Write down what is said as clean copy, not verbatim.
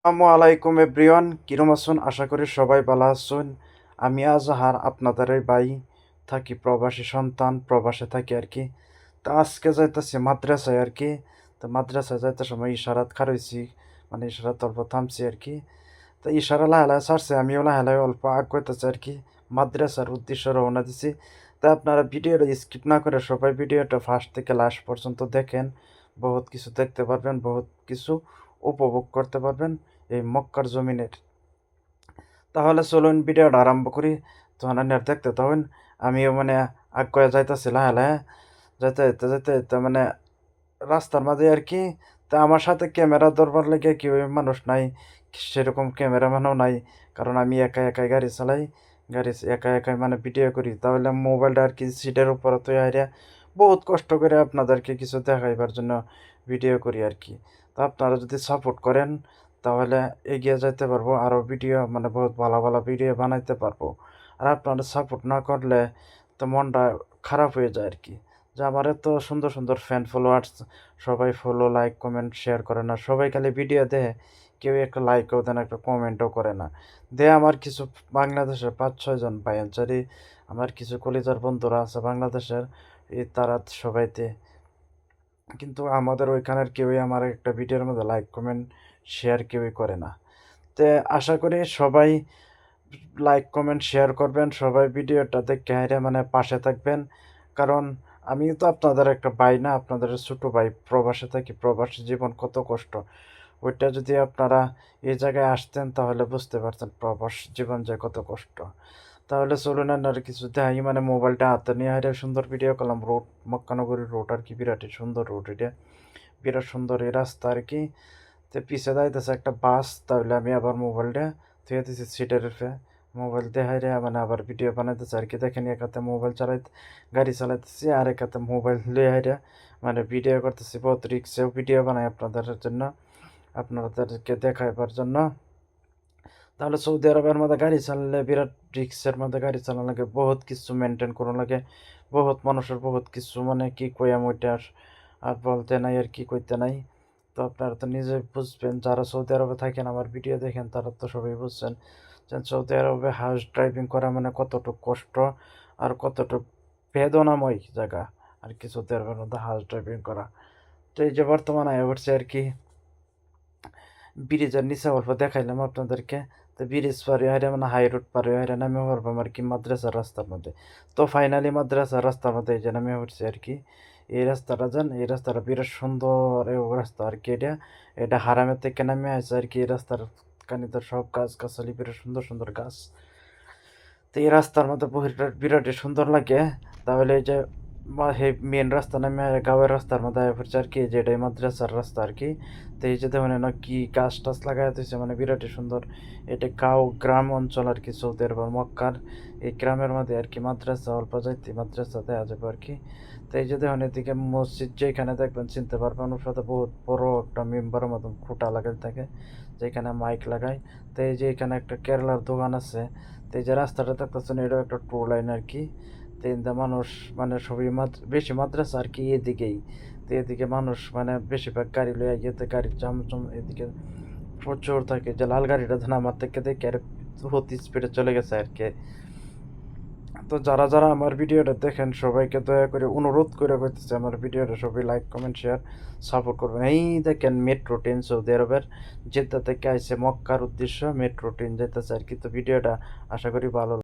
আসসালামু আলাইকুম এভরিওয়ান, কিরম আছেন? আশা করি সবাই ভালো আছেন। আমি আজহার, আপনাদের এই ভাই, থাকি প্রবাসী সন্তান, প্রবাসে থাকি আর কি। তো আজকে যাইতেছি মাদ্রাসায় আর কি। তো মাদ্রাসায় যাইতে সময় ইশারাত খারইছি, মানে ইশারাত অল্প থামছি আর কি। তো ইশারা লাহে ছাড়ছে, আমিও লাহে অল্প আগাইতেছি আর কি। মাদ্রাসার উদ্দেশ্যে রওনা দিছি। তা আপনারা ভিডিওটা স্কিপ না করে সবাই ভিডিওটা ফার্স্ট থেকে লাস্ট পর্যন্ত দেখেন। বহুত কিছু দেখতে পারবেন, বহুত কিছু উপভোগ করতে পারবেন এই মক্কার জমিনের। তাহলে চলুন ভিডিওটা আরম্ভ করি। তখন আর দেখতে তখন আমিও মানে আগুয়া যাইতেছি লাহে যাইতে মানে রাস্তার মাঝে আর কি। তা আমার সাথে ক্যামেরা ধরবার লেগে কেউ মানুষ নাই, সেরকম ক্যামেরাম্যানও নাই। কারণ আমি একাই গাড়ি চালাই, একাই মানে ভিডিও করি। তাহলে মোবাইলটা আর কি সিটের উপরে তো আইরা বহুত কষ্ট করে আপনাদেরকে কিছু দেখাইবার জন্য ভিডিও করি আর কি। তো আপনারা যদি সাপোর্ট করেন তাহলে এগিয়ে যাইতে পারবো, আরও ভিডিও মানে বহুত ভালো ভিডিও বানাইতে পারবো। আর আপনারা সাপোর্ট না করলে তো মনটা খারাপ হয়ে যায় আর কি। যে আমার এত সুন্দর ফ্যান ফলোয়ার্স, সবাই ফলো, লাইক, কমেন্ট, শেয়ার করে না। সবাই খালি ভিডিও দেখে, কেউ একটা লাইকও দেয় না, একটা কমেন্টও করে না। আমার কিছু বাংলাদেশের ৫-৬ জন ভাইয়াঞ্চারি, আমার কিছু কলিজার বন্ধুরা আছে বাংলাদেশের, তারা সবাই দেয়। কিন্তু আমাদের ওইখানের কেউই আমার একটা ভিডিওর মধ্যে লাইক, কমেন্ট, শেয়ার কেউই করে না। তে আশা করি সবাই লাইক, কমেন্ট, শেয়ার করবেন। সবাই ভিডিওটা দেখে হাইরে মানে পাশে থাকবেন। কারণ আমি তো আপনাদের একটা ভাই না, আপনাদের ছোট ভাই। প্রবাসে থাকি, প্রবাসী জীবন কত কষ্ট। ওইটা যদি আপনারা এই জায়গায় আসতেন তাহলে বুঝতে পারতেন প্রবাস জীবন যে কত কষ্ট। তাহলে চলুন আর কিছু দেখাই, মানে মোবাইলটা হাতে নিয়ে হাইরে সুন্দর ভিডিও করলাম। রোড, মক্কানগরীর রোড আর কি, বিরাটই সুন্দর রোড এটা। বিরাট সুন্দর এই রাস্তা আর কি। তো পিছে যাইতেছে একটা বাস, তাহলে আমি আবার মোবাইলটা থুয়ে দিছি সিটের উপরে। মোবাইল দেখাই রে মানে আবার ভিডিও বানাইতেছে আর কি। দেখেন, এক হাতে মোবাইল গাড়ি চালাইতেছি, আর এক হাতে মোবাইল লয়ে হাইরা মানে ভিডিও করতেছি। বহুত রিক্সেও ভিডিও বানাই আপনাদের জন্য, আপনাদেরকে দেখাইবার জন্য। তাহলে সৌদি আরবের মধ্যে গাড়ি চালালে বিরাট রিক্সের মধ্যে গাড়ি চালানো লাগে, বহুত কিছু মেনটেন করা লাগে, বহুত মানুষের বহুত কিছু, মানে কি কইয়াম ওইটা আর বলতে নাই আর কি কইতে নাই। তো আপনারা তো নিজে বুঝবেন, যারা সৌদি আরবে থাকেন আমার ভিডিও দেখেন তারা তো সবাই বুঝছেন যে সৌদি আরবে হাউস ড্রাইভিং করা মানে কতটুকু কষ্ট আর কতটুকু বেদনাময় জায়গা আর কি। সৌদি আরবের মধ্যে হাউস ড্রাইভিং করা, তো এই যে বর্তমানে আয়া পড়ছে আর কি। ব্রিজের নিচে অল্প দেখাইলাম আপনাদেরকে। তো ব্রিজ পার হয়ে মানে হাই রোড পার হয়ে নামে পড়বাম আর কি মাদ্রাসার রাস্তার মধ্যে। তো ফাইনালি মাদ্রাসার রাস্তার মধ্যে এই যে নামে পড়ছে আর কি। এই রাস্তাটা যান, এই রাস্তাটা বিরাট সুন্দর রাস্তা আর কি। এটা হারামের থেকে নামে আছে আর কি। এই রাস্তার কানিতে সব গাছ গাছালি, বিরাট সুন্দর গাছ। তো এই রাস্তার মধ্যে বিরাটই সুন্দর লাগে। তাহলে এই যে মেন রাস্তা নামে গাঁয়ের রাস্তার মধ্যে আয়া পড়ছে আর কি, যেটাই মাদ্রাসার রাস্তা আর কি। তো এই যে দেখুন না কি গাছ টাছ লাগাই দিয়েছে, মানে বিরাটই সুন্দর। এটা গ্রাম অঞ্চল আর কি, সৌদি আরব মক্কার এই গ্রামের মধ্যে আর কি মাদ্রাসা, অল্প যাইতে মাদ্রাসা দেওয়া যাবে আর কি। তো এই যে দেখুন এদিকে মসজিদ, যেখানে দেখবেন চিনতে পারবেন, ওর সাথে বহুত বড় একটা মেম্বারের মতন খুঁটা লাগাই থাকে, যেখানে মাইক লাগায়। তো এই যে এখানে একটা কেরালার দোকান আছে। তো এই যে রাস্তাটা দেখতেছেন, এটাও একটা টু লাইন আর কি। তো এদিকে মানুষ মানে সবই বেশি মাদ্রাসা আর কি এদিকেই। তো এদিকে মানুষ মানে বেশিরভাগ গাড়ি লইয়া গিয়েতে, গাড়ির জামজম এদিকে প্রচুর থাকে। যে লাল গাড়িটা ধরেন আমার থেকে দেখে আর অতি স্পিডে চলে গেছে আর কি। তো যারা আমার ভিডিওটা দেখেন সবাইকে দয়া করে অনুরোধ করে করতেছে, আমার ভিডিওটা সবাই লাইক, কমেন্ট, শেয়ার, সাপোর্ট করবেন। এই দেখেন মেট্রো ট্রেন সৌদি আরবের জেদ্দা থেকে আইছে মক্কার উদ্দেশ্য মেট্রো ট্রেন যেতেছে আর কি। তো ভিডিওটা আশা করি ভালো